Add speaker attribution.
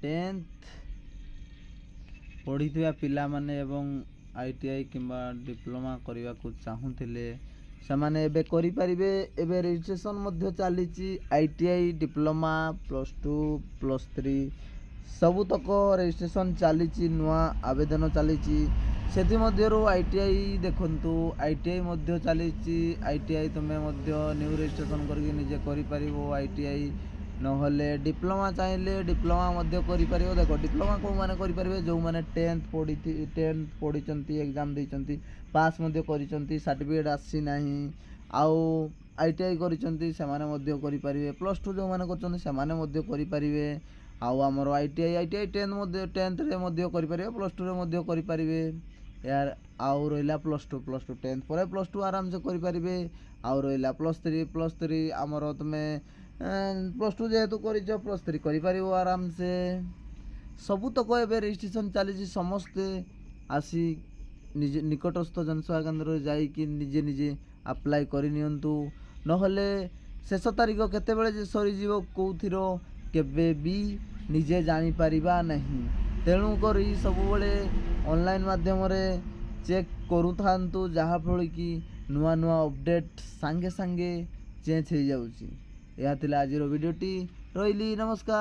Speaker 1: 10th ପଢ଼ିଥିବା ପିଲାମାନେ ଏବଂ ITI କିମ୍ବା ଡିପ୍ଲୋମା କରିବାକୁ ଚାହୁଁଥିଲେ ସେମାନେ ଏବେ କରିପାରିବେ। ଏବେ ରେଜିଷ୍ଟ୍ରେସନ୍ ମଧ୍ୟ ଚାଲିଛି। ITI ଡିପ୍ଲୋମା +2 +3 ସବୁତକ ରେଜିଷ୍ଟ୍ରେସନ୍ ଚାଲିଛି। ନୂଆ ଆବେଦନ ଚାଲିଛି। ସେଥିମଧ୍ୟରୁ ITI ଦେଖନ୍ତୁ, ITI ମଧ୍ୟ ଚାଲିଛି। ITI ତୁମେ ମଧ୍ୟ ନ୍ୟୁ ରେଜିଷ୍ଟ୍ରେସନ୍ କରିକି ନିଜେ କରିପାରିବ। ITI ନହେଲେ ଡିପ୍ଲୋମା ଚାହିଁଲେ ଡିପ୍ଲୋମା ମଧ୍ୟ କରିପାରିବ। ଦେଖ ଡିପ୍ଲୋମା କେଉଁମାନେ କରିପାରିବେ? ଯେଉଁମାନେ 10th ପଢ଼ିଛନ୍ତି, ଏକ୍ଜାମ୍ ଦେଇଛନ୍ତି, ପାସ୍ ମଧ୍ୟ କରିଛନ୍ତି, ସାର୍ଟିଫିକେଟ୍ ଆସିନାହିଁ, ଆଉ ITI କରିଛନ୍ତି ସେମାନେ ମଧ୍ୟ କରିପାରିବେ। +2 ଯେଉଁମାନେ କରିଛନ୍ତି ସେମାନେ ମଧ୍ୟ କରିପାରିବେ। ଆଉ ଆମର ITI 10thରେ ମଧ୍ୟ କରିପାରିବେ, +2ରେ ମଧ୍ୟ କରିପାରିବେ। ଆଉ ରହିଲା +2 10th ପରେ +2 ଆରାମସେ କରିପାରିବେ। ଆଉ ରହିଲା +3 ଆମର ତୁମେ +2 ଯେହେତୁ କରିଛ +3 କରିପାରିବ ଆରାମସେ। ସବୁତକ ଏବେ ରେଜିଷ୍ଟ୍ରେସନ୍ ଚାଲିଛି। ସମସ୍ତେ ଆସି ନିଜେ ନିକଟସ୍ଥ ଜନସେବା କେନ୍ଦ୍ରରେ ଯାଇକି ନିଜେ ଆପ୍ଲାଏ କରିନିଅନ୍ତୁ। ନହେଲେ ଶେଷ ତାରିଖ କେତେବେଳେ ଯେ ସରିଯିବ କେଉଁଥିର କେବେ ବି ନିଜେ ଜାଣିପାରିବା ନାହିଁ। ତେଣୁକରି ସବୁବେଳେ ଅନଲାଇନ୍ ମାଧ୍ୟମରେ ଚେକ୍ କରୁଥାନ୍ତୁ, ଯାହାଫଳରେ କି ନୂଆ ଅପଡ଼େଟ୍ ସାଙ୍ଗେ ଚେଞ୍ଜ ହେଇଯାଉଛି। ଏହା ଥିଲା ଆଜିର ଭିଡ଼ିଓଟି। ରହିଲି, ନମସ୍କାର।